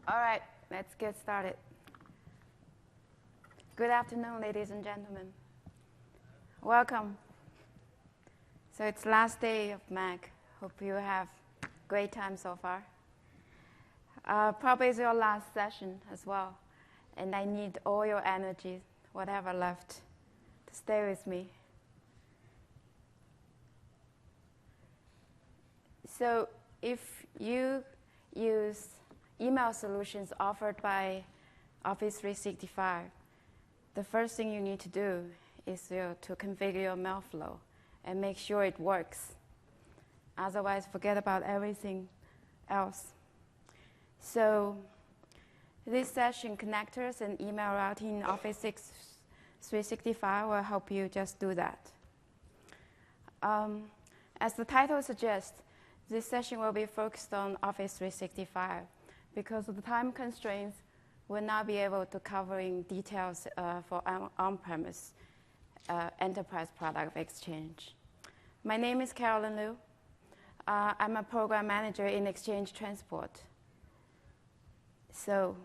All right, let's get started. Good afternoon, ladies and gentlemen. Welcome. So it's last day of MAG. Hope you have great time so far. Probably it's your last session as well. And I need all your energy, whatever left, to stay with me. So if you use email solutions offered by Office 365, the first thing you need to do is to configure your mail flow and make sure it works. Otherwise, forget about everything else. So this session, connectors and email routing in Office 365 will help you just do that. As the title suggests, this session will be focused on Office 365. Because of the time constraints, we'll not be able to cover in details for on-premise enterprise product of Exchange. My name is Carolyn Liu. I'm a program manager in Exchange Transport. So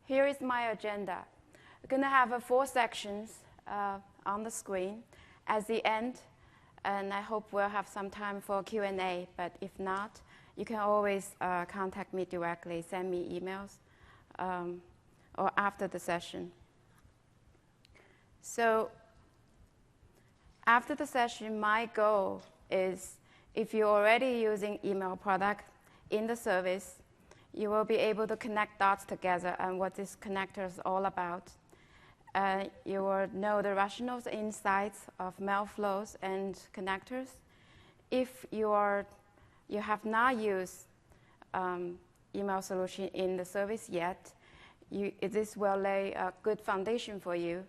here is my agenda. We're going to have 4 sections on the screen. At the end, and I hope we'll have some time for Q&A, but if not, you can always contact me directly, send me emails, or after the session. So after the session, my goal is if you're already using email product in the service, you will be able to connect dots together and what this connector is all about. You will know the rationals, insights of mail flows and connectors. If you have not used email solution in the service yet, this will lay a good foundation for you.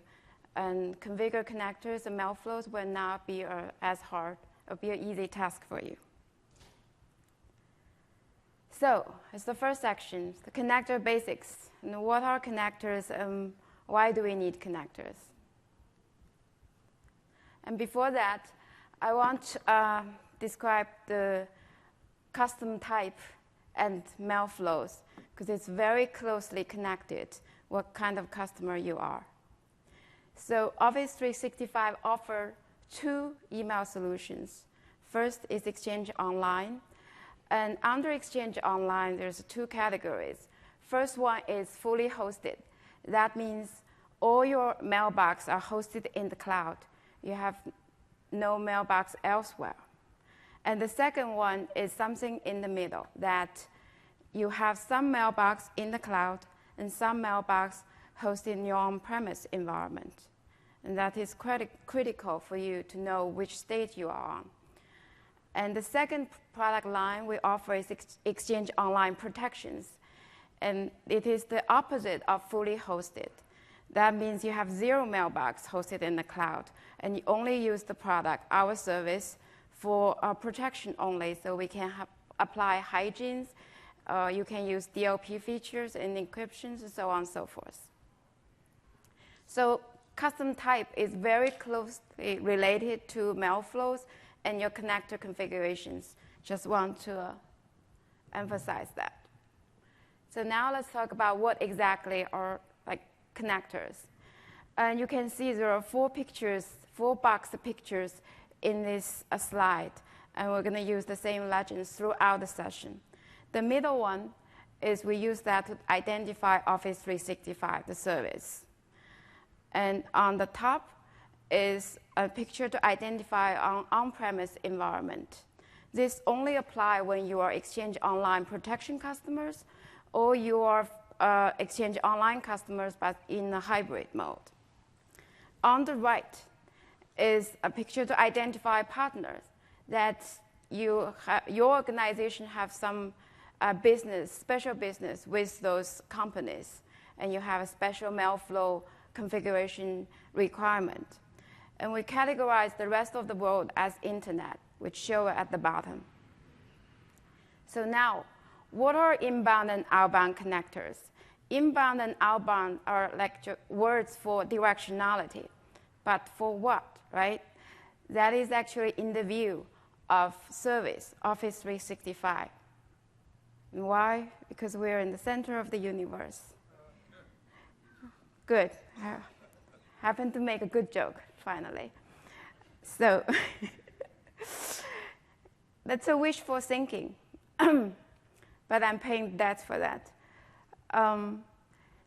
And configure connectors and mail flows will not be as hard. It'll be an easy task for you. So it's the first section, the connector basics. And what are connectors? Why do we need connectors? And before that, I want to describe the custom type and mail flows, because it's very closely connected what kind of customer you are. So Office 365 offers 2 email solutions. First is Exchange Online. And under Exchange Online, there's 2 categories. First one is fully hosted. That means all your mailbox are hosted in the cloud. You have no mailbox elsewhere. And the second one is something in the middle, that you have some mailbox in the cloud and some mailbox hosted in your on-premise environment. And that is critical for you to know which state you are on. And the second product line we offer is Exchange Online Protections. And it is the opposite of fully hosted. That means you have 0 mailbox hosted in the cloud, and you only use the product, our service, for protection only, so we can apply hygienes. You can use DLP features and encryptions, and so on and so forth. So custom type is very closely related to mail flows and your connector configurations. Just want to emphasize that. So now let's talk about what exactly are connectors. And you can see there are 4 box pictures in this slide. And we're going to use the same legends throughout the session. The middle one is we use that to identify Office 365, the service. And on the top is a picture to identify on-premise environment. This only applies when you are Exchange Online Protection customers or you are Exchange Online customers, but in a hybrid mode. On the right is a picture to identify partners that your organization have some special business with those companies, and you have a special mail flow configuration requirement. And we categorize the rest of the world as internet, which show at the bottom. So now, what are inbound and outbound connectors? Inbound and outbound are words for directionality. But for what, right? That is actually in the view of service, Office 365. And why? Because we're in the center of the universe. Good. I happened to make a good joke, finally. So that's a wishful thinking, but I'm paying debt for that.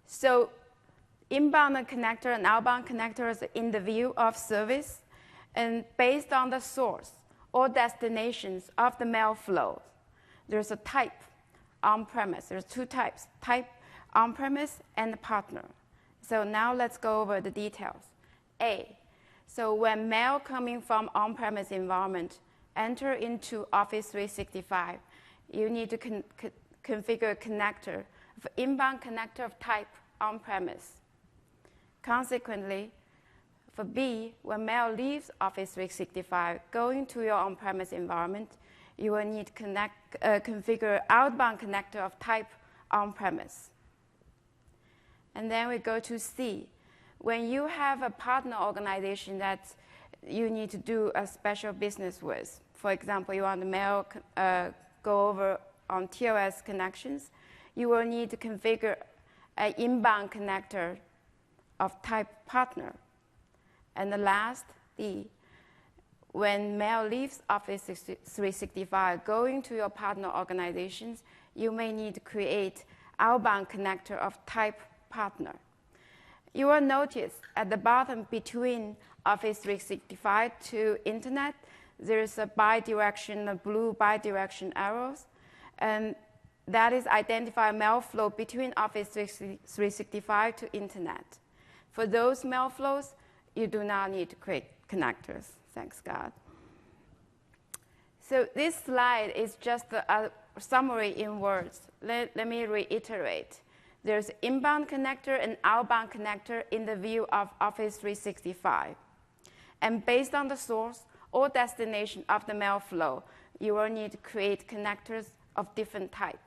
So inbound connector and outbound connectors in the view of service, and based on the source or destinations of the mail flow, there's a type on-premise. There's two types, type on-premise and partner. So now let's go over the details. A, so when mail coming from on-premise environment enter into Office 365, you need to configure a connector, inbound connector of type on-premise. Consequently, for B, when mail leaves Office 365 going to your on-premise environment, you will need to configure outbound connector of type on-premise. And then we go to C. When you have a partner organization that you need to do a special business with, for example, you want the mail go over on TOS connections, you will need to configure an inbound connector of type partner. And the last, D, when mail leaves Office 365 going to your partner organizations, you may need to create outbound connector of type partner. You will notice at the bottom between Office 365 to Internet, there's a bidirectional, blue bidirectional arrows, and that is identify mail flow between Office 365 to Internet. For those mail flows, you do not need to create connectors, thanks God. So this slide is just a summary in words. Let me reiterate. There's inbound connector and outbound connector in the view of Office 365. And based on the source or destination of the mail flow, you will need to create connectors of different type.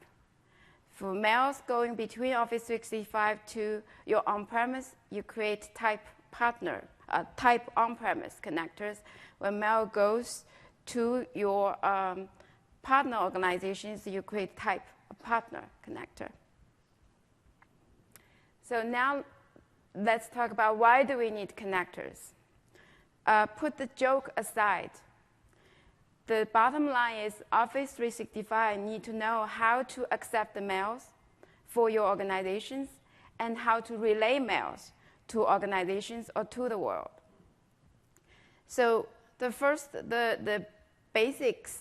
For mails going between Office 365 to your on-premise, you create type partner, type on-premise connectors. When mail goes to your partner organizations, you create type partner connector. So now let's talk about why do we need connectors. Put the joke aside. The bottom line is Office 365 need to know how to accept the mails for your organizations and how to relay mails to organizations or to the world. So the basics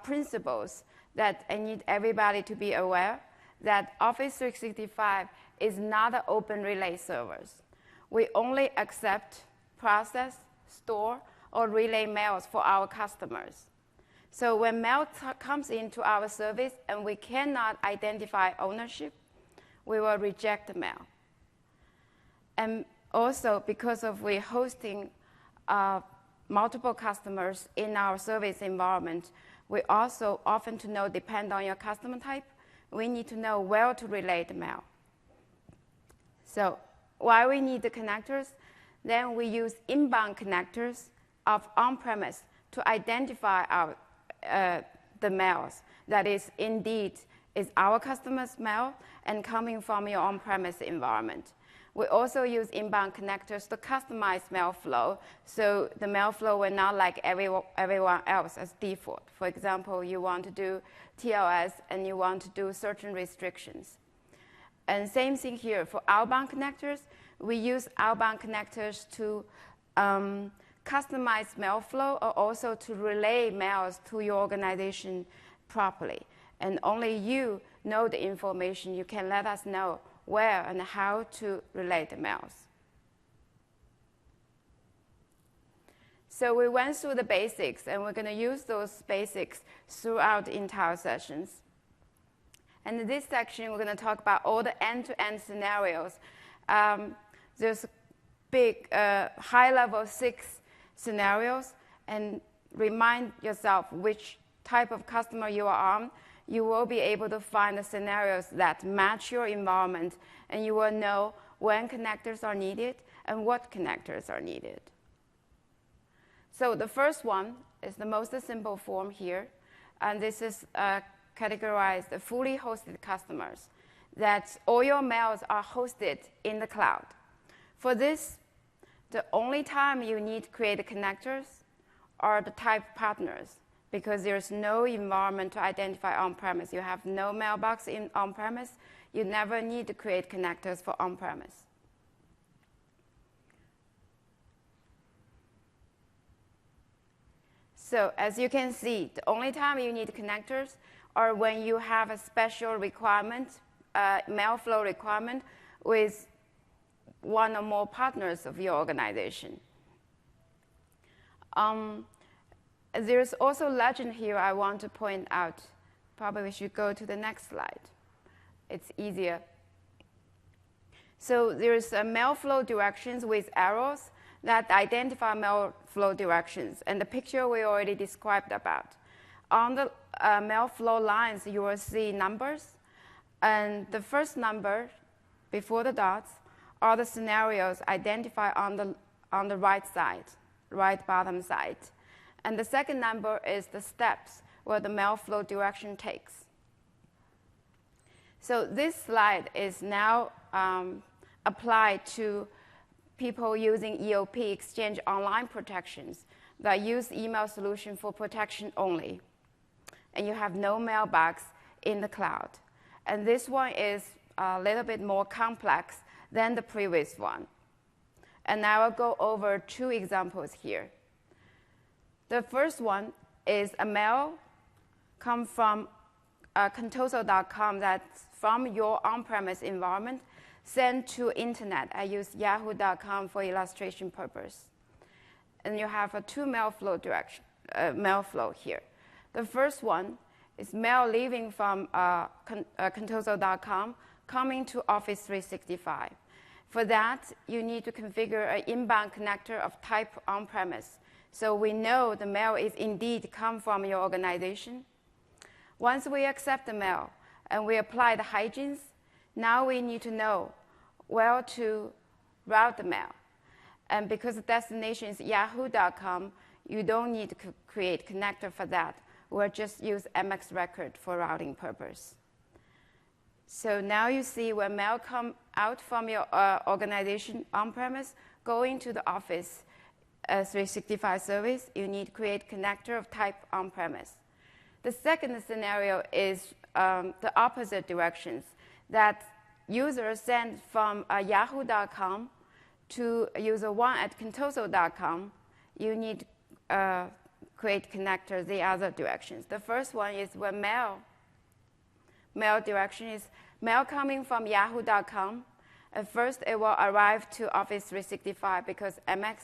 principles that I need everybody to be aware that Office 365 is not an open relay service. We only accept, process, store, or relay mails for our customers. So when mail comes into our service and we cannot identify ownership, we will reject the mail. And also, because of we hosting multiple customers in our service environment, we also often to know, depend on your customer type, we need to know where to relay the mail. So why we need the connectors? Then we use inbound connectors of on-premise to identify our, the mails that is indeed is our customer's mail and coming from your on-premise environment. We also use inbound connectors to customize mail flow, so the mail flow will not like everyone else as default. For example, you want to do TLS and you want to do certain restrictions. And same thing here. For outbound connectors, we use outbound connectors to customize mail flow or also to relay mails to your organization properly. And only you know the information. You can let us know where and how to relay the mails. So we went through the basics, and we're going to use those basics throughout the entire sessions. And in this section, we're going to talk about all the end-to-end scenarios. There's big, high-level 6 scenarios, and remind yourself which type of customer you are on. You will be able to find the scenarios that match your environment, and you will know when connectors are needed and what connectors are needed. So the first one is the most simple form here. And this is categorized as fully hosted customers, that all your mails are hosted in the cloud. For this, the only time you need to create connectors are the type partners, because there's no environment to identify on-premise. You have no mailbox in on-premise. You never need to create connectors for on-premise. So as you can see, the only time you need connectors are when you have a special requirement, mail flow requirement with one or more partners of your organization. There's also legend here I want to point out. Probably we should go to the next slide. It's easier. So there's mail flow directions with arrows that identify mail flow directions. And the picture we already described about. On the mail flow lines, you will see numbers. And the first number before the dots are the scenarios identified on the right side, right bottom side. And the second number is the steps where the mail flow direction takes. So this slide is now applied to people using EOP, Exchange Online Protections, that use email solution for protection only. And you have no mailbox in the cloud. And this one is a little bit more complex than the previous one. And I will go over two examples here. The first one is a mail come from contoso.com that's from your on-premise environment sent to internet. I use yahoo.com for illustration purpose. And you have two mail flow here. The first one is mail leaving from contoso.com coming to Office 365. For that, you need to configure an inbound connector of type on-premise, so we know the mail is indeed come from your organization. Once we accept the mail and we apply the hygienes, now we need to know where to route the mail. And because the destination is yahoo.com, you don't need to create connector for that. We'll just use MX record for routing purpose. So now you see when mail come out from your organization on-premise, going to the Office 365 service, you need to create connector of type on-premise. The second scenario is the opposite directions, that users send from yahoo.com to user one at contoso.com. You need to create connectors the other directions. The first one is when mail direction is mail coming from yahoo.com. At first, it will arrive to Office 365 because MX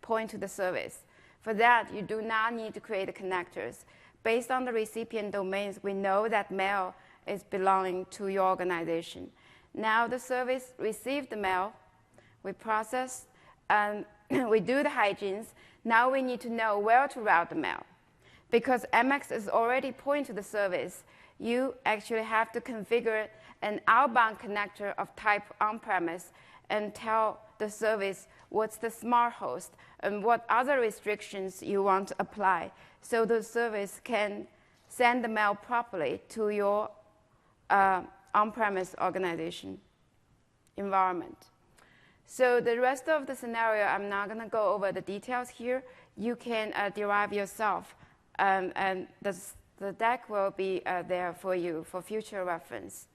point to the service. For that, you do not need to create connectors. Based on the recipient domains, we know that mail is belonging to your organization. Now the service received the mail, we process, and we do the hygienes. Now we need to know where to route the mail. Because MX is already pointing to the service, you actually have to configure an outbound connector of type on-premise and tell the service what's the smart host and what other restrictions you want to apply, so the service can send the mail properly to your on-premise organization environment. So the rest of the scenario, I'm not going to go over the details here. You can derive yourself, and the deck will be there for you for future reference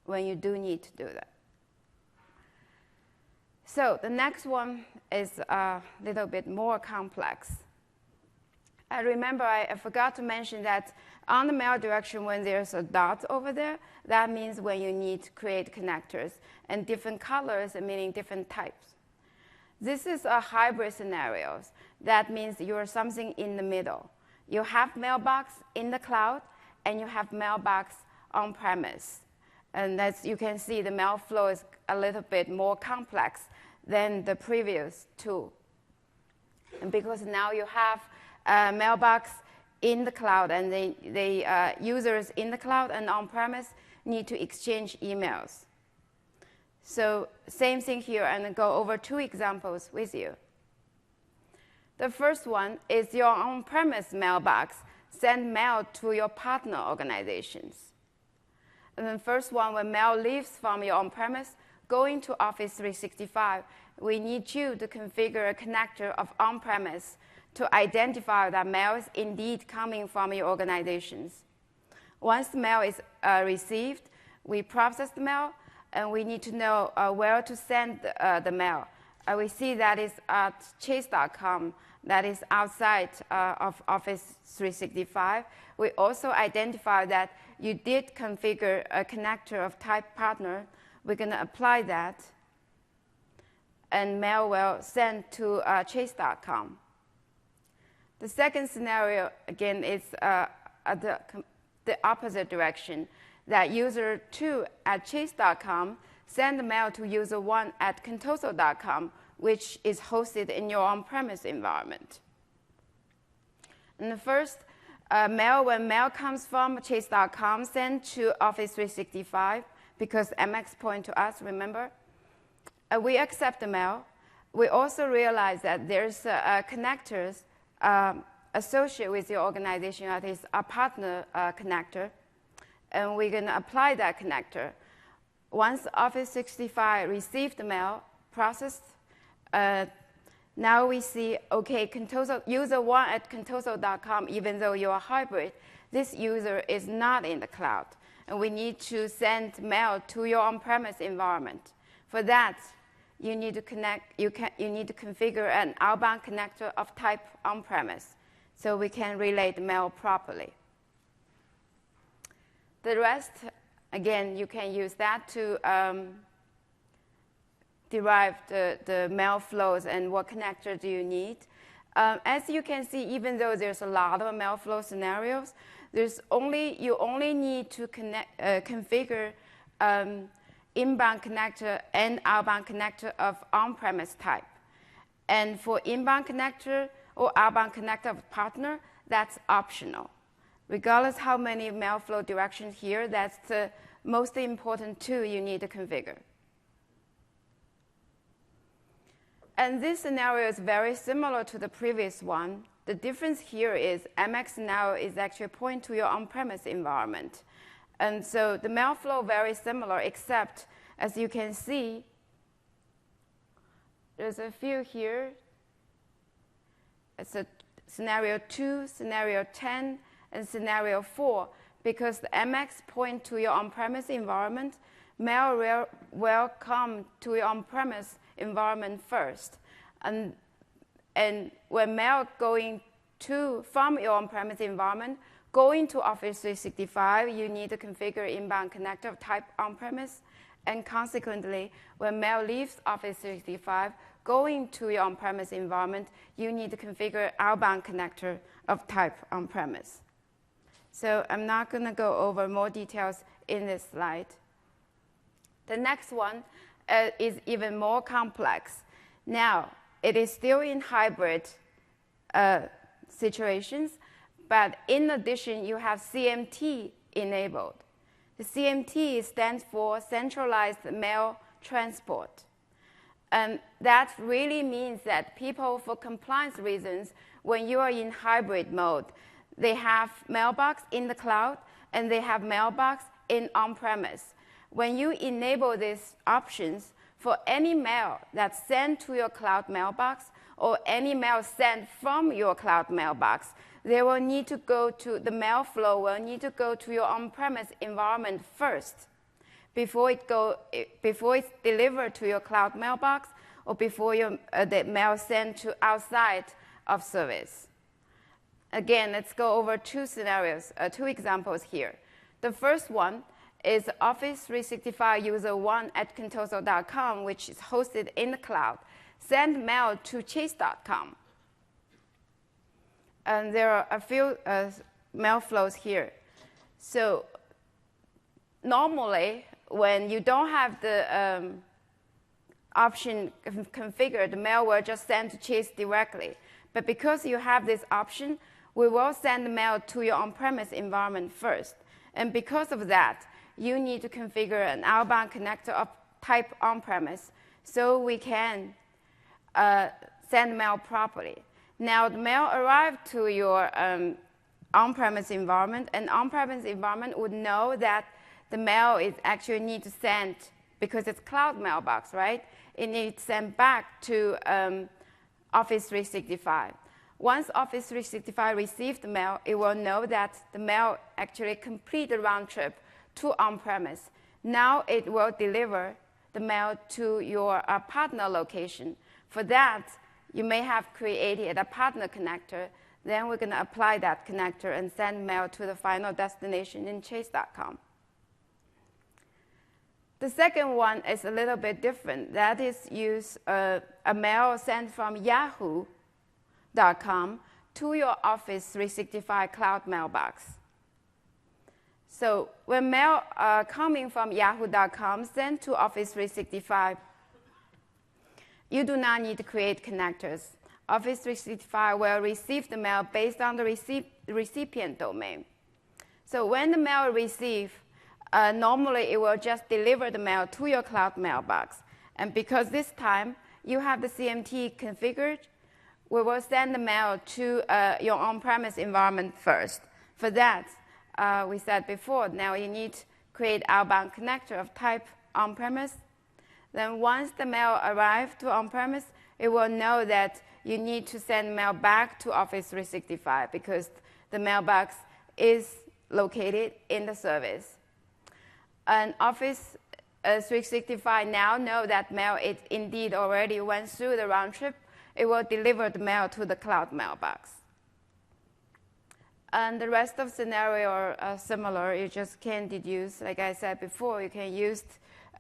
when you do need to do that. So the next one is a little bit more complex. I remember I forgot to mention that on the mail direction, when there's a dot over there, that means when you need to create connectors, and different colors meaning different types. This is a hybrid scenario. That means you're something in the middle. You have mailbox in the cloud, and you have mailbox on-premise. And as you can see, the mail flow is a little bit more complex than the previous two. And because now you have a mailbox in the cloud, and the users in the cloud and on-premise need to exchange emails. So same thing here, and I'll go over two examples with you. The first one is your on-premise mailbox. Send mail to your partner organizations. And then first one, when mail leaves from your on-premise, going to Office 365, we need you to configure a connector of on-premise to identify that mail is indeed coming from your organizations. Once the mail is received, we process the mail, and we need to know where to send the mail. We see that is at chase.com, that is outside of Office 365. We also identify that you did configure a connector of type partner. We're going to apply that, and mail will send to chase.com. The second scenario, again, is the opposite direction, that user 2 at chase.com send the mail to user 1 at contoso.com, which is hosted in your on-premise environment. And the first, when mail comes from chase.com, sent to Office 365, because MX point to us, remember? We accept the mail. We also realize that there's connectors associated with your organization, that is a partner connector, and we're going to apply that connector. Once Office 365 received the mail, processed, now we see, okay, Contoso, user 1 at contoso.com, even though you are hybrid, this user is not in the cloud, and we need to send mail to your on-premise environment. For that, you need to configure an outbound connector of type on-premise, so we can relay the mail properly. The rest, again, you can use that to derive the mail flows and what connector do you need. As you can see, even though there's a lot of mail flow scenarios, you only need to configure inbound connector and outbound connector of on-premise type. And for inbound connector or outbound connector of partner, that's optional. Regardless how many mail flow directions here, that's the most important two you need to configure. And this scenario is very similar to the previous one. The difference here is MX now is actually pointing to your on-premise environment. And so the mail flow very similar, except as you can see, there's a few here. It's a scenario 2, scenario 10, and scenario 4. Because the MX point to your on-premise environment, mail will come to your on-premise environment first. And when mail going from your on-premise environment, going to Office 365, you need to configure inbound connector of type on-premise. And consequently, when mail leaves Office 365, going to your on-premise environment, you need to configure outbound connector of type on-premise. So I'm not going to go over more details in this slide. The next one is even more complex. Now, it is still in hybrid situations, but in addition, you have CMT enabled. The CMT stands for Centralized Mail Transport. And that really means that people, for compliance reasons, when you are in hybrid mode, they have mailbox in the cloud, and they have mailbox in on-premise. When you enable these options, for any mail that's sent to your cloud mailbox or any mail sent from your cloud mailbox, they will need to go to the mail flow will need to go to your on-premise environment first before it's delivered to your cloud mailbox or before the mail sent to outside of service. Again, let's go over two scenarios, two examples here. The first one is Office 365 user 1 at contoso.com, which is hosted in the cloud. Send mail to chase.com. And there are a few mail flows here. So normally, when you don't have the option configured, the mail will just send to Chase directly. But because you have this option, we will send the mail to your on-premise environment first. And because of that, you need to configure an outbound connector of type on-premise so we can send mail properly. Now the mail arrived to your on-premise environment, and on-premise environment would know that the mail is actually need to send, because it's cloud mailbox, right? It needs to send back to Office 365. Once Office 365 receives the mail, it will know that the mail actually completed the round trip to on-premise. Now it will deliver the mail to your partner location. For that, you may have created a partner connector. Then we're going to apply that connector and send mail to the final destination in chase.com. The second one is a little bit different. That is use a mail sent from yahoo.com to your Office 365 cloud mailbox. So when mail coming from yahoo.com sent to Office 365, you do not need to create connectors. Office 365 will receive the mail based on the recipient domain. So when the mail is received, normally it will just deliver the mail to your cloud mailbox. And because this time you have the CMT configured, we will send the mail to your on-premise environment first. For that, we said before, now you need to create outbound connector of type on-premise. Then once the mail arrives to on-premise, it will know that you need to send mail back to Office 365 because the mailbox is located in the service. And Office 365 now know that mail is indeed already went through the round trip. It will deliver the mail to the cloud mailbox. And the rest of scenario are similar. You just can deduce, like I said before, you can use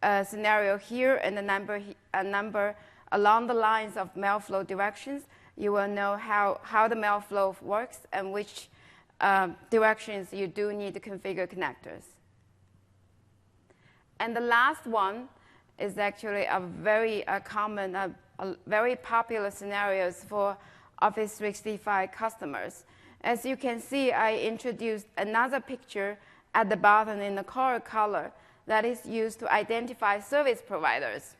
a scenario here and a number along the lines of mail flow directions. You will know how the mail flow works and which directions you do need to configure connectors. And the last one is actually a very common, very popular scenarios for Office 365 customers. As you can see, I introduced another picture at the bottom in the color that is used to identify service providers.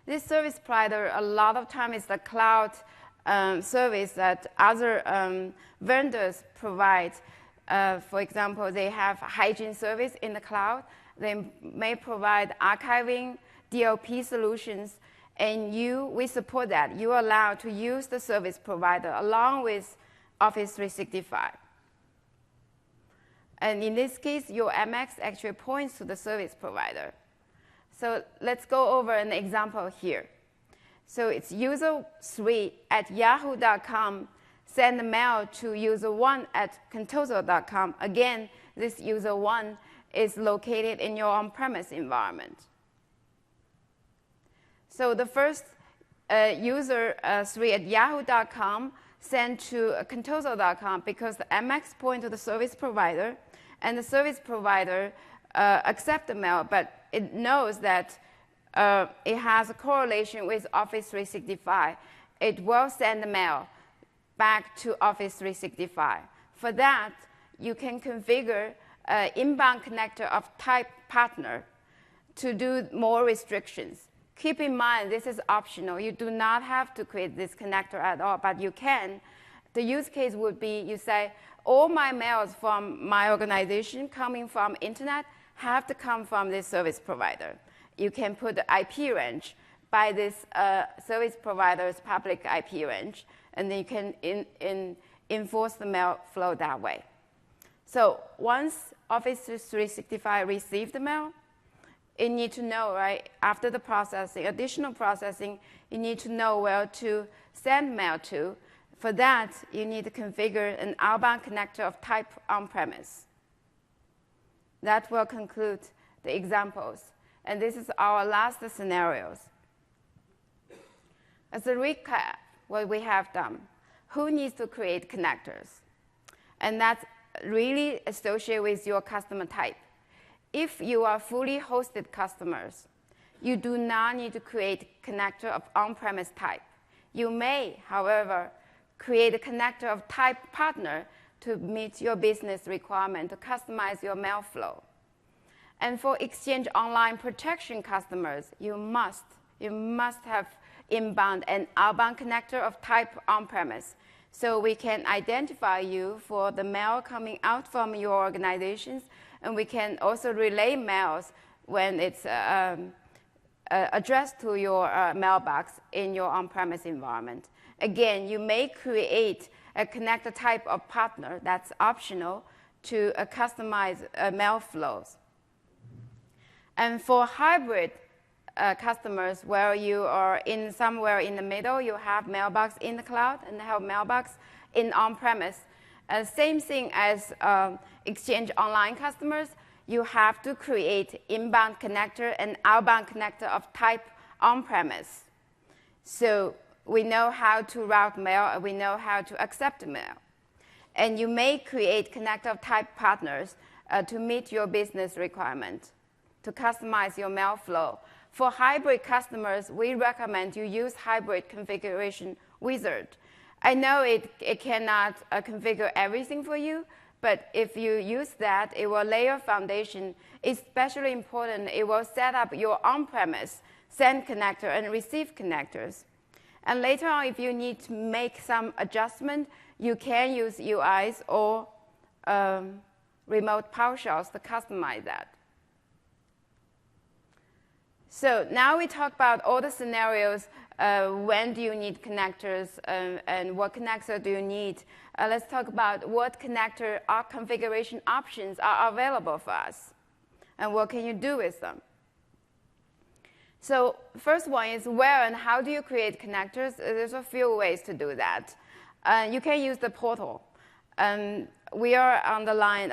This service provider, a lot of time, is the cloud service that other vendors provide. For example, they have hygiene service in the cloud. They may provide archiving, DLP solutions, and we support that. You are allowed to use the service provider along with Office 365. And in this case, your MX actually points to the service provider. So let's go over an example here. So it's user3 at yahoo.com send the mail to user1 at contoso.com. Again, this user1 is located in your on-premise environment. So the first user3 at yahoo.com sent to contoso.com because the MX point to the service provider, and the service provider accepts the mail, but it knows that it has a correlation with Office 365. It will send the mail back to Office 365. For that, you can configure an inbound connector of type partner to do more restrictions. Keep in mind, this is optional. You do not have to create this connector at all, but you can. The use case would be you say, all my mails from my organization coming from internet have to come from this service provider. You can put the IP range by this service provider's public IP range, and then you can enforce the mail flow that way. So once Office 365 receives the mail, you need to know, right, after the processing, additional processing, you need to know where to send mail to. For that, you need to configure an outbound connector of type on-premise. That will conclude the examples. And this is our last scenarios. As a recap, what we have done, who needs to create connectors? And that's really associated with your customer type. If you are fully hosted customers, you do not need to create connector of on-premise type. You may, however, create a connector of type partner to meet your business requirement, to customize your mail flow. And for Exchange Online protection customers, you must have inbound and outbound connector of type on-premise. So we can identify you for the mail coming out from your organizations, and we can also relay mails when it's addressed to your mailbox in your on-premise environment. Again, you may create a connector type of partner that's optional to customize mail flows. And for hybrid customers where you are in somewhere in the middle, you have mailbox in the cloud and have mailbox in on-premise. Same thing as Exchange Online customers, you have to create inbound connector and outbound connector of type on-premise. So we know how to route mail, and we know how to accept mail. And you may create connector of type partners to meet your business requirement, to customize your mail flow. For hybrid customers, we recommend you use Hybrid Configuration Wizard. I know it cannot configure everything for you, but if you use that, it will lay a foundation. Especially important, it will set up your on-premise send connector and receive connectors. And later on, if you need to make some adjustment, you can use UIs or remote PowerShells to customize that. So now we talk about all the scenarios. When do you need connectors, and what connector do you need? Let's talk about what connector or configuration options are available for us, and what can you do with them. So first one is where and how do you create connectors? There's a few ways to do that. You can use the portal. We are on the line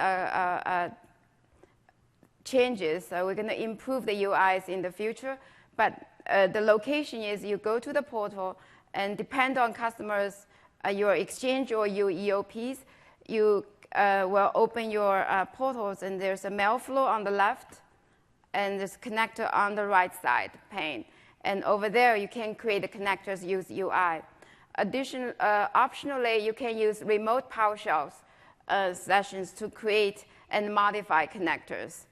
changes, so we're going to improve the UIs in the future, but the location is you go to the portal, and depend on customers, your Exchange or your EOPs, you will open your portals, and there's a mail flow on the left, and there's a connector on the right side pane. And over there, you can create the connectors, use UI. Optionally, you can use remote PowerShells sessions to create and modify connectors.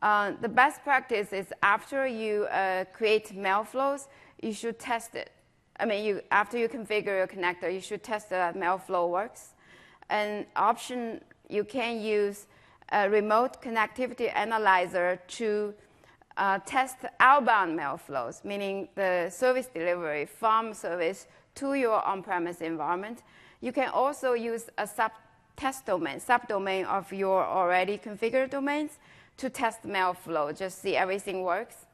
The best practice is after you create mail flows, you should test it. I mean, after you configure your connector, you should test that mail flow works. And option, you can use a remote connectivity analyzer to test outbound mail flows, meaning the service delivery from service to your on-premise environment. You can also use a subdomain of your already configured domains to test mail flow, just see everything works.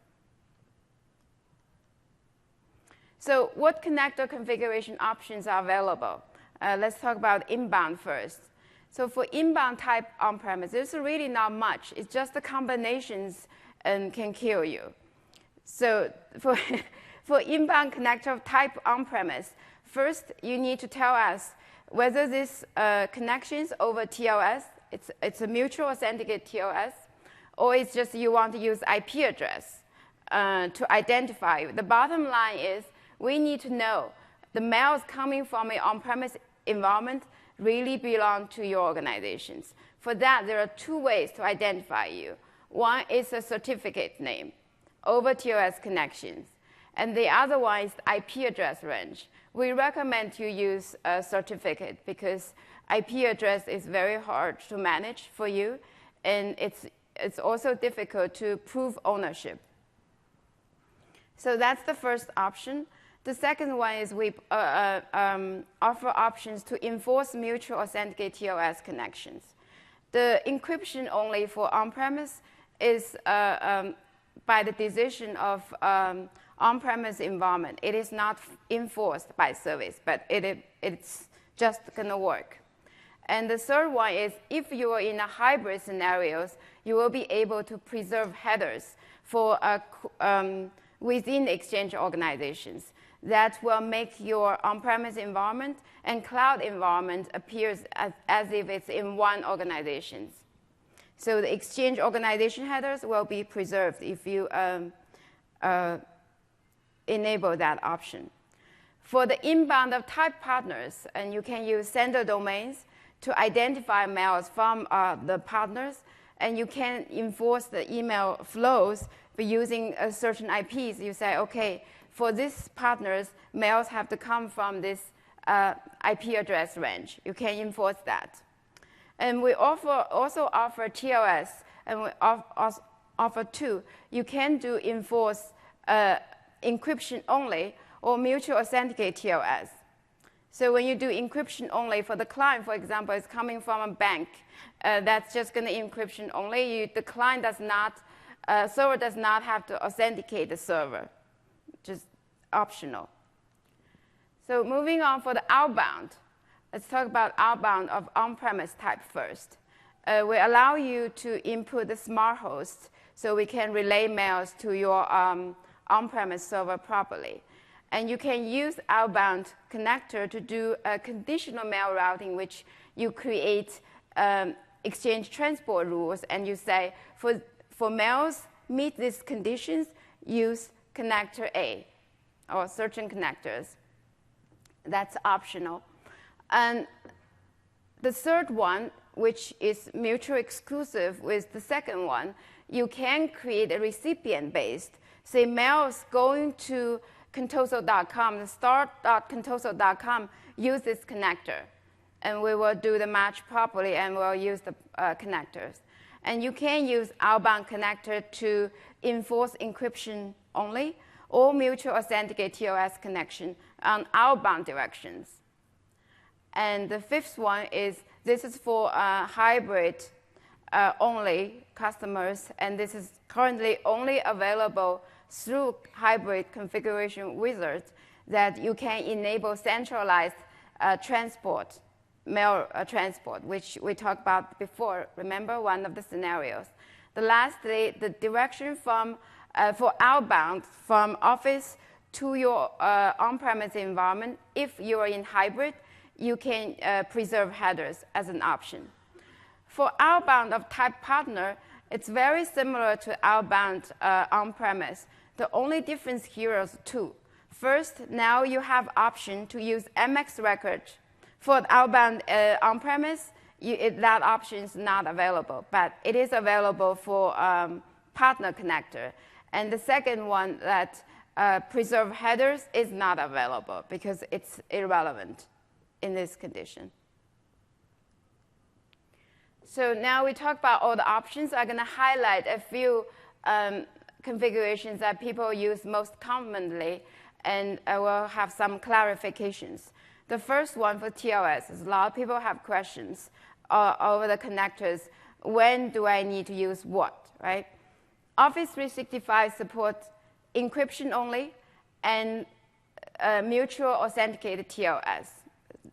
So what connector configuration options are available? Let's talk about inbound first. So for inbound type on-premise, there's really not much. It's just the combinations and can kill you. So for inbound connector of type on-premise, first you need to tell us whether this connections over TLS, it's a mutual authenticated TLS, or it's just you want to use IP address to identify you. The bottom line is we need to know the mails coming from an on-premise environment really belong to your organizations. For that, there are two ways to identify you. One is a certificate name over TLS connections, and the other one is IP address range. We recommend you use a certificate because IP address is very hard to manage for you, and it's also difficult to prove ownership. So that's the first option. The second one is we offer options to enforce mutual authenticated TLS connections. The encryption only for on-premise is by the decision of on-premise environment. It is not enforced by service, but it's just going to work. And the third one is if you are in a hybrid scenarios, you will be able to preserve headers for within Exchange organizations. That will make your on-premise environment and cloud environment appears as if it's in one organization. So the Exchange organization headers will be preserved if you enable that option. For the inbound of type partners, and you can use sender domains to identify mails from the partners, and you can enforce the email flows by using certain IPs. You say, okay, for these partners, mails have to come from this IP address range. You can enforce that. And we also offer TLS, and we offer two. You can do enforce encryption only or mutual authenticate TLS. So when you do encryption only for the client, for example, is coming from a bank, that's just going to encryption only. The client does not, server does not have to authenticate the server, just optional. So moving on for the outbound, let's talk about outbound of on-premise type first. We allow you to input the smart host so we can relay mails to your on-premise server properly. And you can use outbound connector to do a conditional mail routing, which you create exchange transport rules, and you say, for mails meet these conditions, use connector A, or certain connectors. That's optional. And the third one, which is mutually exclusive with the second one, you can create a recipient-based. Say mails going to contoso.com, the start.contoso.com, use this connector. And we will do the match properly, and we'll use the connectors. And you can use outbound connector to enforce encryption only, or mutual authenticate TLS connection on outbound directions. And the fifth one is, this is for hybrid only customers, and this is currently only available through hybrid configuration wizards, that you can enable centralized transport, mail transport, which we talked about before. Remember one of the scenarios. Lastly, the direction from for outbound from office to your on-premise environment, if you are in hybrid, you can preserve headers as an option. For outbound of type partner, it's very similar to outbound on-premise. The only difference here is two. First, now you have option to use MX record. For outbound on-premise, that option is not available, but it is available for partner connector. And the second one, that preserve headers, is not available because it's irrelevant in this condition. So now we talk about all the options. I'm going to highlight a few configurations that people use most commonly, and I will have some clarifications. The first one for TLS is a lot of people have questions over the connectors. When do I need to use what, right? Office 365 supports encryption only and mutual authenticated TLS.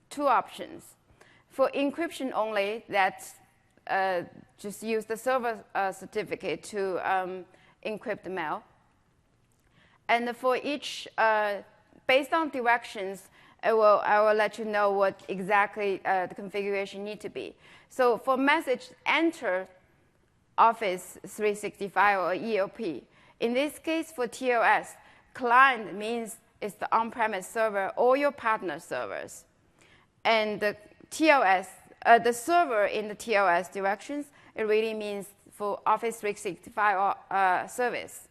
Two options. For encryption only, that's just use the server certificate to encrypt the mail. And for each, based on directions, I will let you know what exactly the configuration need to be. So for message enter Office 365 or EOP, in this case for TLS, client means it's the on-premise server or your partner servers. And the TLS, the server in the TLS directions, it really means for Office 365 service.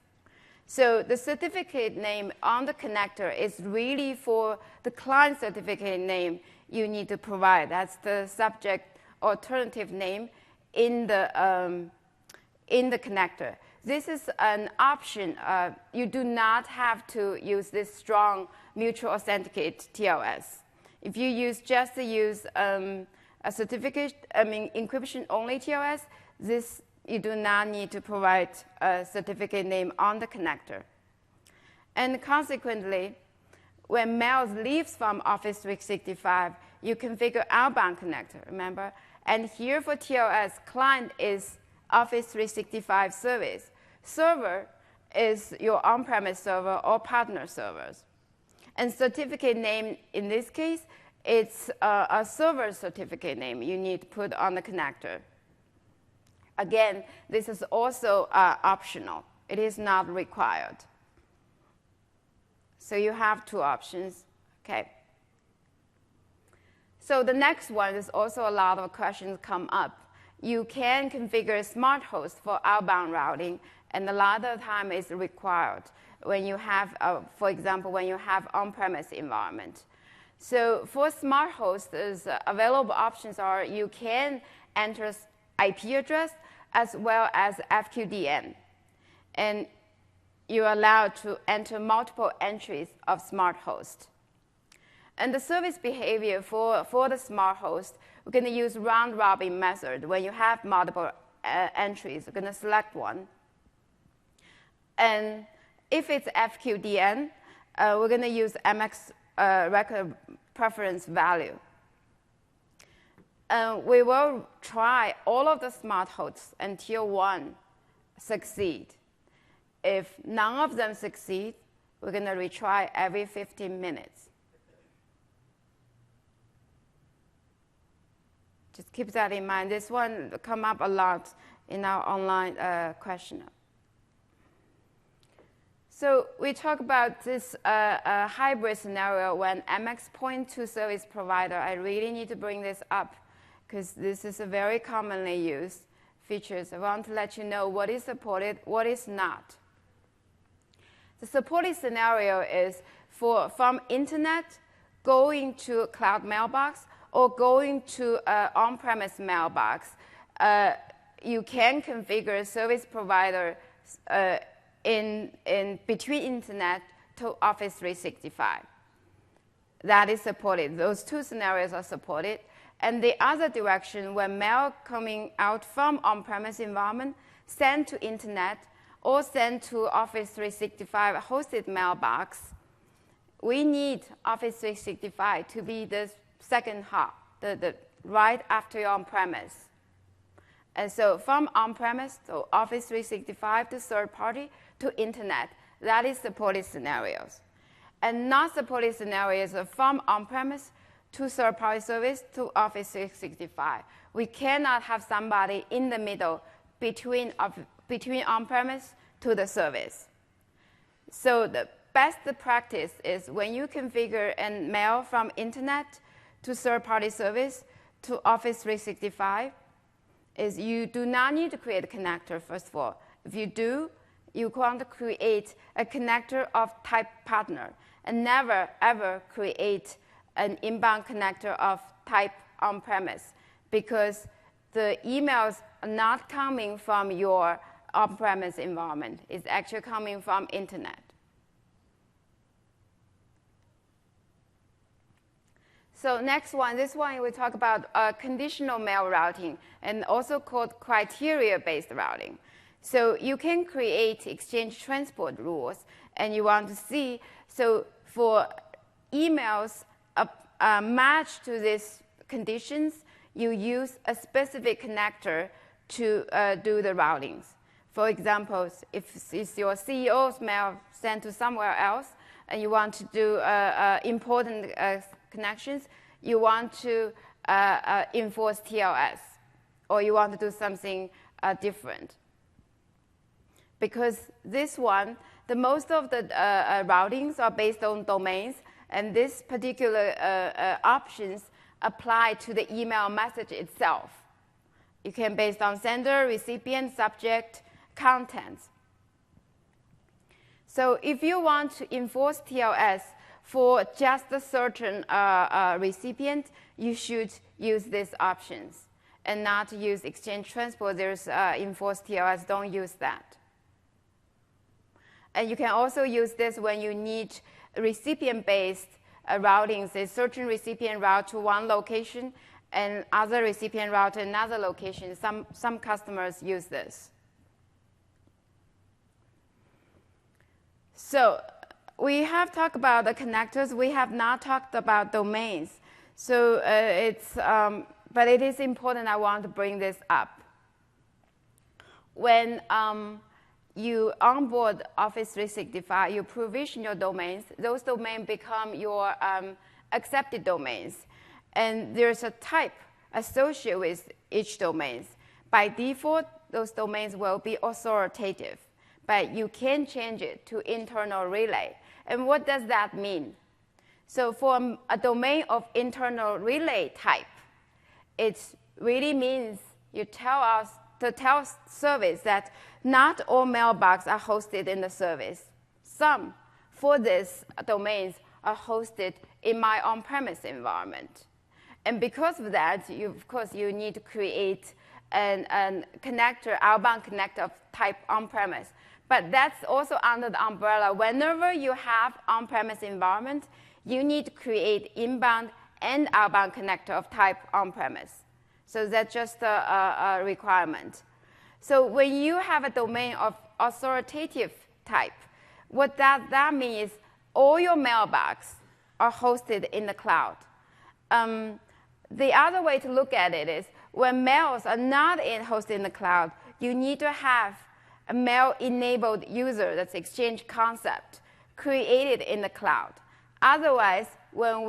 So the certificate name on the connector is really for the client certificate name you need to provide. That's the subject alternative name in the connector. This is an option. You do not have to use this strong mutual authenticate TLS. If you use a certificate, encryption only TLS, this you do not need to provide a certificate name on the connector. And consequently, when mails leaves from Office 365, you configure outbound connector, remember? And here for TLS, client is Office 365 service. Server is your on-premise server or partner servers. And certificate name, in this case, it's a server certificate name you need to put on the connector. Again, this is also optional. It is not required. So you have two options. Okay. So the next one is also a lot of questions come up. you can configure smart host for outbound routing, and a lot of time is required when you have, for example, when you have on-premise environment. So for smart hosts, available options are you can enter IP address as well as FQDN. And you're allowed to enter multiple entries of smart host. And the service behavior for the smart host, we're going to use round-robin method. When you have multiple entries, we're going to select one. And if it's FQDN, we're going to use MX record preference value. We will try all of the smart hosts until one succeed. If none of them succeed, we're going to retry every 15 minutes. Just keep that in mind. This one come up a lot in our online questionnaire. So we talk about this hybrid scenario when MX point to service provider. I really need to bring this up because this is a very commonly used features. I want to let you know what is supported, what is not. The supported scenario is from internet going to cloud mailbox or going to on-premise mailbox. You can configure service provider in between internet to Office 365. That is supported. Those two scenarios are supported. And the other direction, when mail coming out from on-premise environment, sent to internet, or sent to Office 365 hosted mailbox, we need Office 365 to be the second hop, the right after your on-premise. And so from on-premise to Office 365 to third party to internet, that is supported scenarios. And not supported scenarios are from on-premise to third-party service to Office 365. We cannot have somebody in the middle between on-premise to the service. So the best practice is when you configure and mail from internet to third-party service to Office 365, is you do not need to create a connector, first of all. If you do, you want to create a connector of type partner and never, ever create an inbound connector of type on-premise because the emails are not coming from your on-premise environment. It's actually coming from internet. So next one, this one we talk about conditional mail routing and also called criteria-based routing. So you can create exchange transport rules and you want to see, so for emails matched to these conditions, you use a specific connector to do the routings. For example, if it's your CEO's mail sent to somewhere else and you want to do important connections, you want to enforce TLS, or you want to do something different. Because this one, the most of the routings are based on domains, and this particular options apply to the email message itself. You can based on sender, recipient, subject, contents. So if you want to enforce TLS for just a certain recipient, you should use these options and not use exchange transport. There's enforced TLS, don't use that. And you can also use this when you need recipient-based routings. A certain recipient route to one location and other recipient route to another location. Some customers use this. So we have talked about the connectors. We have not talked about domains. So but it is important. I want to bring this up. When you onboard Office 365, you provision your domains. Those domains become your accepted domains. And there's a type associated with each domain. By default, those domains will be authoritative. But you can change it to internal relay. And what does that mean? So for a domain of internal relay type, it really means you tell us to tell service that not all mailboxes are hosted in the service. Some for these domains are hosted in my on-premise environment. And because of that, of course, you need to create a connector, outbound connector of type on-premise. But that's also under the umbrella. Whenever you have on-premise environment, you need to create inbound and outbound connector of type on-premise. So that's just a requirement. So when you have a domain of authoritative type, what that means is all your mailboxes are hosted in the cloud. The other way to look at it is when mails are not hosted in the cloud, you need to have a mail-enabled user, that's Exchange concept, created in the cloud. Otherwise, when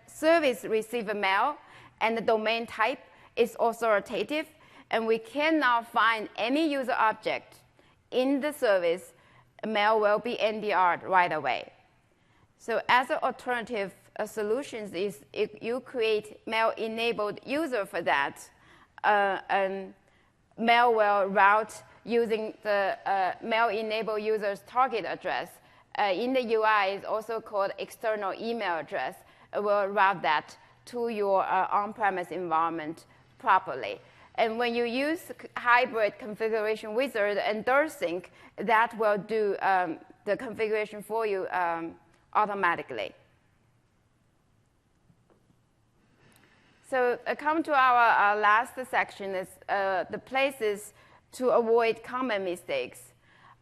service receive a mail and the domain type is authoritative, and we cannot find any user object in the service, mail will be NDR'd right away. So as an alternative solutions is if you create mail-enabled user for that, and mail will route using the mail-enabled user's target address. In the UI, it's also called external email address. It will route that to your on-premise environment properly. And when you use hybrid configuration wizard and DirtSync, that will do the configuration for you automatically. So come to our last section is the places to avoid common mistakes.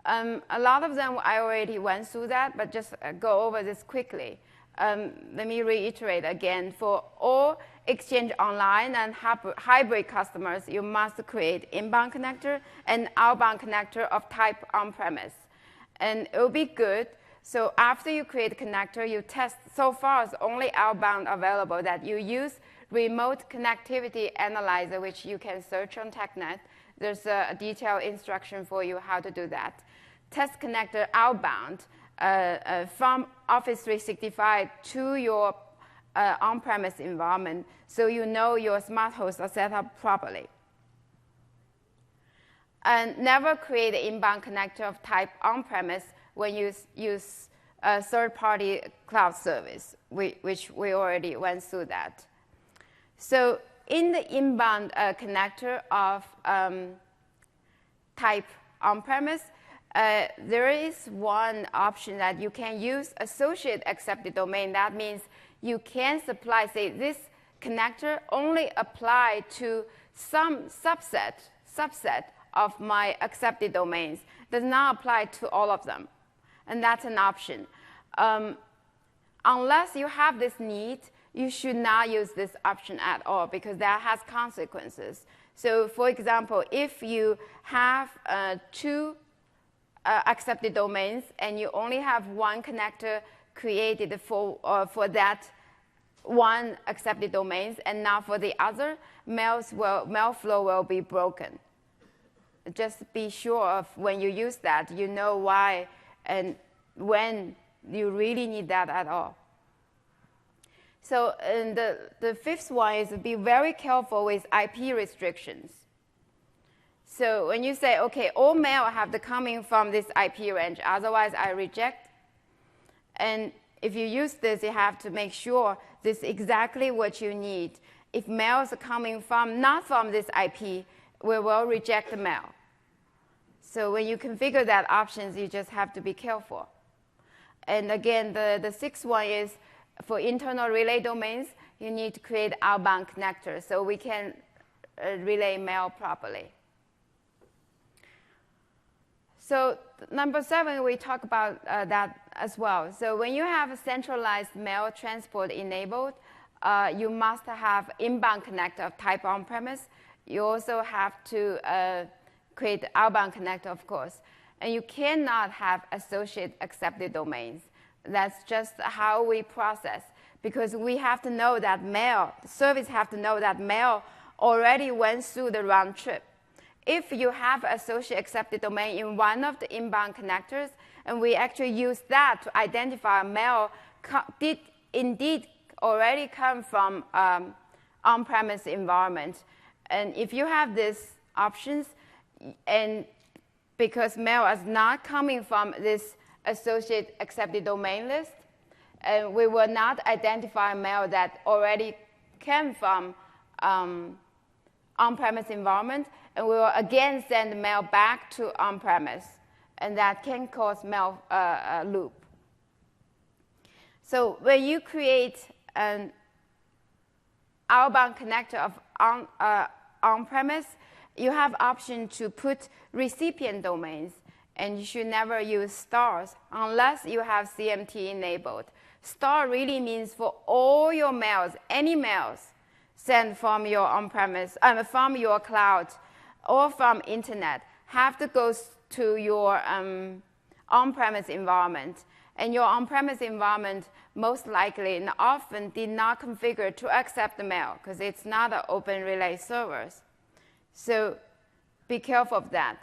A lot of them I already went through that, but just go over this quickly. Let me reiterate again. For all Exchange Online and hybrid customers, you must create inbound connector and outbound connector of type on-premise. And it will be good. So after you create a connector, you test so far it's only outbound available that you use remote connectivity analyzer, which you can search on TechNet. There's a detailed instruction for you how to do that. Test connector outbound from Office 365 to your on-premise environment, so you know your smart hosts are set up properly. And never create an inbound connector of type on-premise when you use a third-party cloud service, which we already went through that. So in the inbound connector of type on-premise, there is one option that you can use associate accepted domain. That means you can supply, say, this connector only apply to some subset of my accepted domains. Does not apply to all of them. And that's an option. Unless you have this need, you should not use this option at all because that has consequences. So for example, if you have two accepted domains and you only have one connector created for that one accepted domains and not for the other, mail flow will be broken. Just be sure of when you use that, you know why and when you really need that at all. So and the fifth one is be very careful with IP restrictions. So when you say, OK, all mail have to come in from this IP range, otherwise I reject. And if you use this, you have to make sure this is exactly what you need. If mail is coming from not from this IP, we will reject the mail. So when you configure that options, you just have to be careful. And again, the sixth one is for internal relay domains, you need to create outbound connectors so we can relay mail properly. So number 7, we talk about that as well. So when you have a centralized mail transport enabled, you must have inbound connector of type on-premise. You also have to create outbound connector, of course. And you cannot have associate accepted domains. That's just how we process, because we have to know that mail, the service have to know that mail already went through the round trip. If you have associate accepted domain in one of the inbound connectors, and we actually use that to identify mail did indeed already come from on-premise environment. And if you have these options, and because mail is not coming from this associate accepted domain list, and we will not identify mail that already came from on-premise environment, and we will again send mail back to on-premise, and that can cause mail loop. So when you create an outbound connector of on-premise, you have option to put recipient domains, and you should never use stars unless you have CMT enabled. Star really means for all your mails, any mails sent from your on-premise, from your cloud, or from internet, have to go to your on-premise environment. And your on-premise environment most likely and often did not configure to accept the mail because it's not an open relay servers. So be careful of that.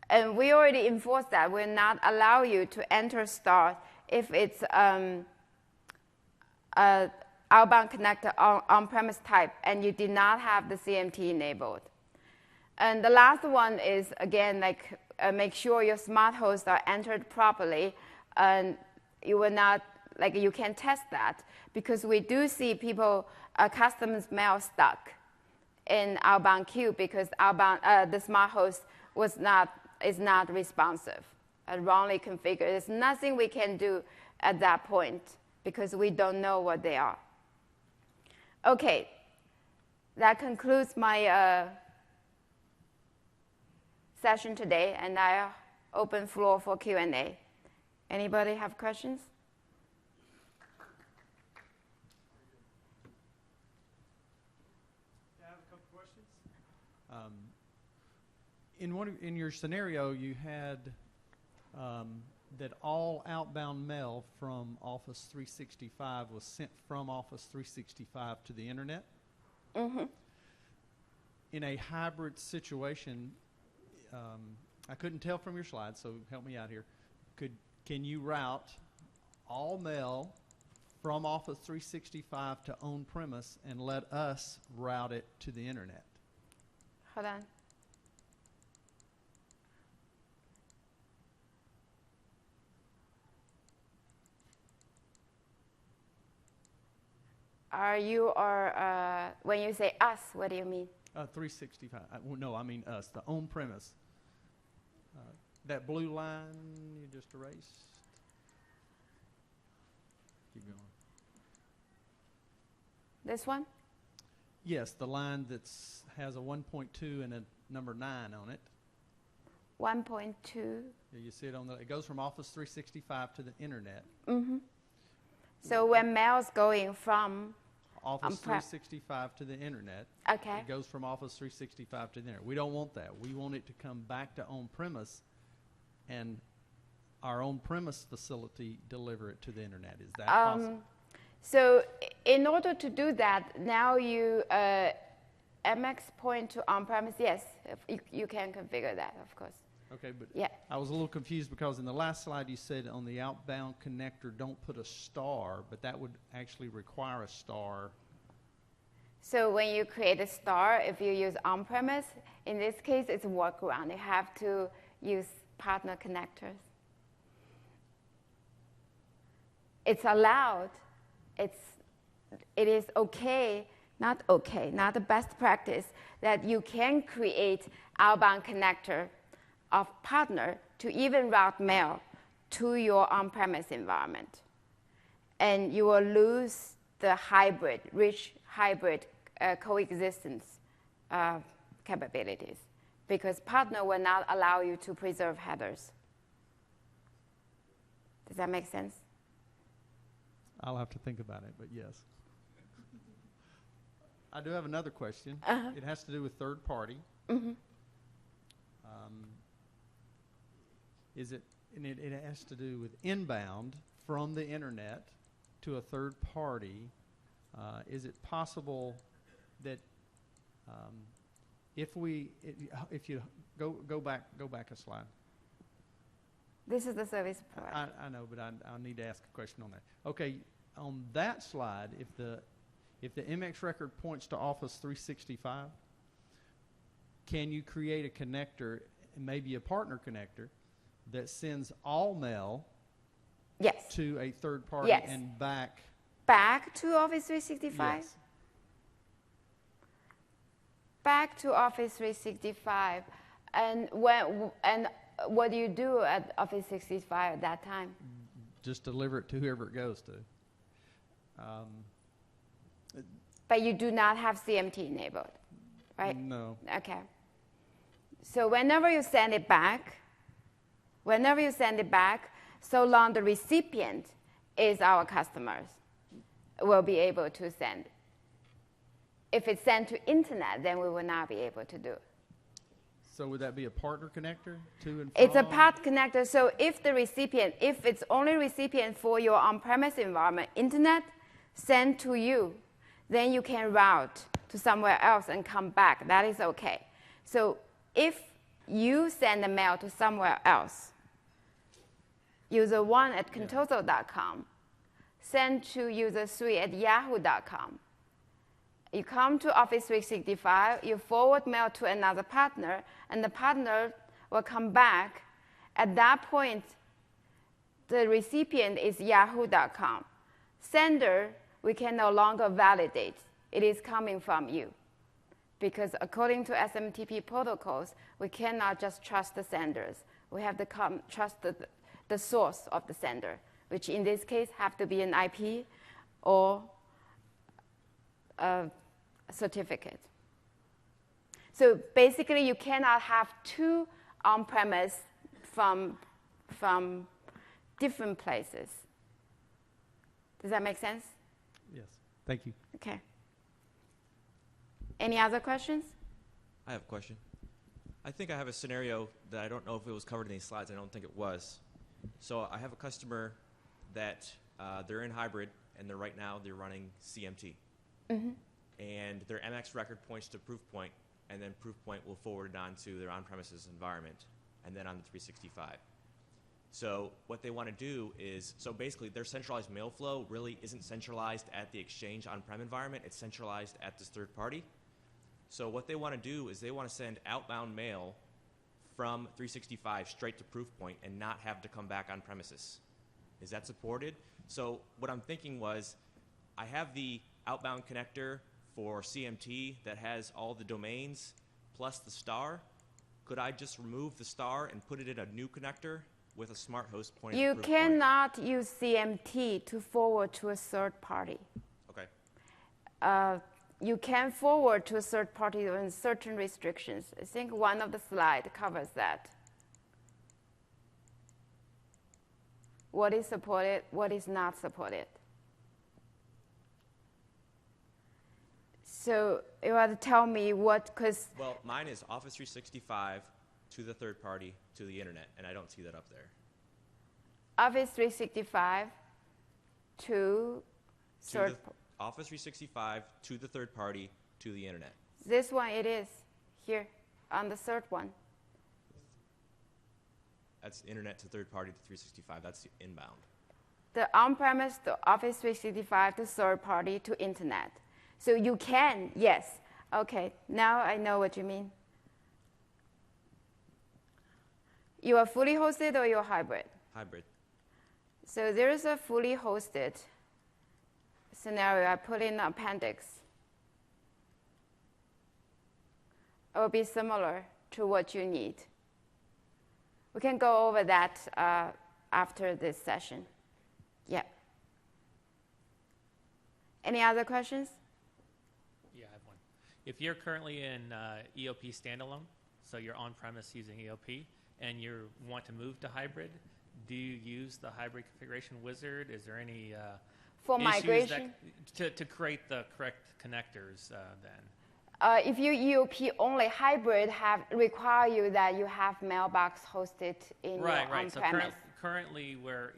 And we already enforced that. We'll not allow you to enter star if it's outbound connector on-premise type and you did not have the CMT enabled. And the last one is, again, like make sure your smart hosts are entered properly, and you will not, like you can test that because we do see people, customers mail stuck in outbound queue because outbound, the smart host is not responsive, wrongly configured. There's nothing we can do at that point because we don't know what they are. Okay, that concludes my session today, and I open floor for Q&A. Anybody have questions? Yeah, I have a couple questions. In your scenario, you had that all outbound mail from Office 365 was sent from Office 365 to the internet. Mm-hmm. In a hybrid situation, I couldn't tell from your slides, so help me out here. Can you route all mail from Office 365 to on-premise and let us route it to the internet? Hold on. When you say us, what do you mean? 365. No, I mean us, the on-premise. That blue line you just erased. Keep going. This one? Yes, the line that has a 1.2 and a number 9 on it. 1.2. Yeah, you see it on the. It goes from Office 365 to the internet. Mm-hmm. So when mail's going from Office 365 to the internet, okay, it goes from Office 365 to the internet. We don't want that. We want it to come back to on-premise, and our on-premise facility deliver it to the internet. Is that possible? So in order to do that, now you MX point to on-premise. Yes, you can configure that, of course. Okay, but yeah. I was a little confused because in the last slide you said on the outbound connector don't put a star, but that would actually require a star. So when you create a star, if you use on-premise, in this case it's a workaround. You have to use partner connectors. It's allowed. It is okay, not the best practice that you can create outbound connector of partner to even route mail to your on-premise environment. And you will lose the rich hybrid coexistence capabilities because partner will not allow you to preserve headers. Does that make sense? I'll have to think about it, but yes. I do have another question. Uh-huh. It has to do with third party. Mm-hmm. It has to do with inbound from the internet to a third party. Is it possible that if you go back a slide. This is the service provider. I know, but I need to ask a question on that. Okay, on that slide, if the MX record points to Office 365, can you create a connector, maybe a partner connector, that sends all mail Yes. to a third party Yes. and back? Back to Office 365? Yes. Back to Office 365. And what do you do at Office 365 at that time? Just deliver it to whoever it goes to. But you do not have CMT enabled, right? No. Okay. So whenever you send it back, so long the recipient is our customers, will be able to send. If it's sent to internet, then we will not be able to do it. So would that be a partner connector to and from? It's a part connector. So if it's only recipient for your on-premise environment, internet, send to you, then you can route to somewhere else and come back. That is okay. So if you send the mail to somewhere else, user1 at contoso.com, send to user3 at yahoo.com. You come to Office 365, you forward mail to another partner, and the partner will come back. At that point, the recipient is yahoo.com. Sender, we can no longer validate. It is coming from you. Because according to SMTP protocols, we cannot just trust the senders. We have to trust the source of the sender, which in this case have to be an IP or a certificate. So basically, you cannot have two on-premise from different places. Does that make sense? Yes. Thank you. Okay. Any other questions? I have a question. I think I have a scenario that I don't know if it was covered in these slides. I don't think it was. So I have a customer that they're in hybrid, and right now they're running CMT. Mm-hmm. And their MX record points to Proofpoint, and then Proofpoint will forward it on to their on-premises environment, and then on the 365. So what they want to do is, so basically their centralized mail flow really isn't centralized at the Exchange on-prem environment. It's centralized at this third party. So what they want to do is they want to send outbound mail from 365 straight to Proofpoint and not have to come back on premises. Is that supported? So what I'm thinking was, I have the outbound connector for CMT that has all the domains plus the star. Could I just remove the star and put it in a new connector with a smart host pointing to Proofpoint? You cannot use CMT to forward to a third party. Okay. You can forward to a third party on certain restrictions. I think one of the slides covers that. What is supported, what is not supported. So you want to tell me what, because... Well, mine is Office 365 to the third party to the internet, and I don't see that up there. Office 365 to third party. Office 365 to the third party to the internet. This one it is, here, on the third one. That's internet to third party to 365. That's the inbound. The on-premise, the Office 365 to third party to internet. So you can, yes. Okay, now I know what you mean. You are fully hosted or you're hybrid? Hybrid. So there is a fully hosted scenario. I put in an appendix. It will be similar to what you need. We can go over that after this session. Yeah. Any other questions? Yeah, I have one. If you're currently in EOP standalone, so you're on-premise using EOP, and you want to move to hybrid, do you use the hybrid configuration wizard? Is there any for issues migration? to create the correct connectors then? If you EOP only, hybrid require you that you have mailbox hosted in your on-premise. So currently we're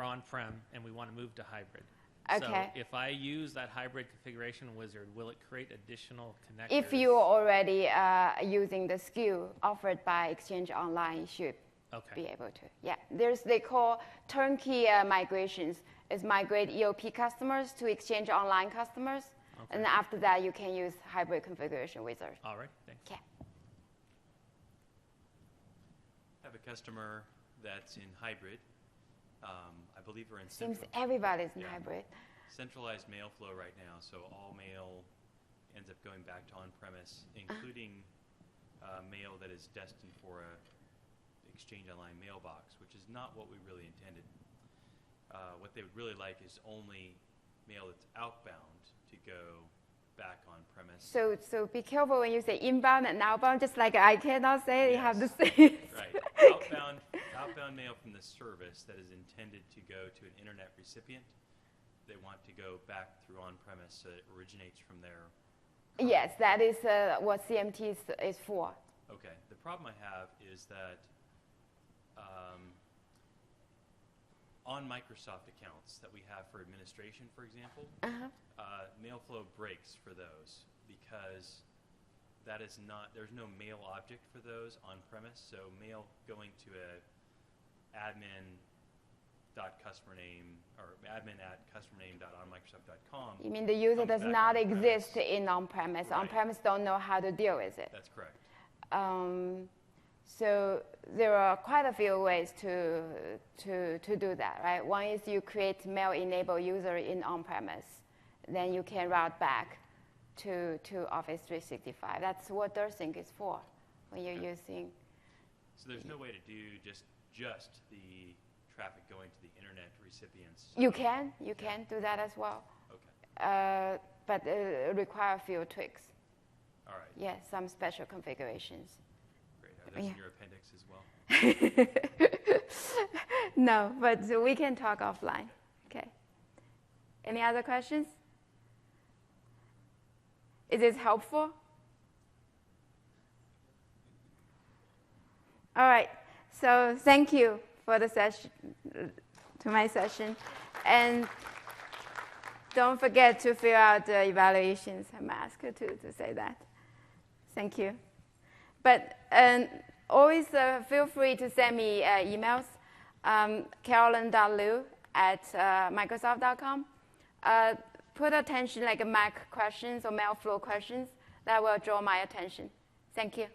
on-prem and we want to move to hybrid. Okay. So if I use that hybrid configuration wizard, will it create additional connectors? If you're already using the SKU offered by Exchange Online, you should be able to. Yeah, they call turnkey migrations. Is migrate EOP customers to Exchange Online customers. And after that, you can use hybrid configuration wizard. All right, thanks. Okay. I have a customer that's in hybrid. I believe we're in Seems everybody's in Yeah. hybrid. centralized mail flow right now, so all mail ends up going back to on-premise, including mail that is destined for a Exchange Online mailbox, which is not what we really intended. What they would really like is only mail that's outbound to go back on premise. So be careful when you say inbound and outbound, just like I cannot say, you have to Yes. say it. Right. Outbound mail from the service that is intended to go to an internet recipient, they want to go back through on-premise so it originates from there. Yes, that is what CMT is for. Okay. The problem I have is that on Microsoft accounts that we have for administration, for example, MailFlow breaks for those because that is not, there's no mail object for those on premise. So mail going to a admin.customername or admin@customername.onmicrosoft.com. You mean the user Comes does back not on-premise. exist in on-premise. Right. On-premise don't know how to deal with it. That's correct. So there are quite a few ways to do that, right? One is you create mail-enabled user in on-premise. Then you can route back to Office 365. That's what DirSync is for when you're using. So there's no way to do just the traffic going to the internet recipients. You can do that as well. Okay. But it requires a few tweaks. All right. Yes, some special configurations. Great. Are those Yeah. in your appendix as well? No, but we can talk offline. Okay. Any other questions? Is this helpful? All right. So thank you for the session, to my session, and don't forget to fill out the evaluations. I'm asked to say that. Thank you. But always feel free to send me emails, carolyn.liu@microsoft.com. Put attention like Mac questions or Mailflow questions that will draw my attention. Thank you.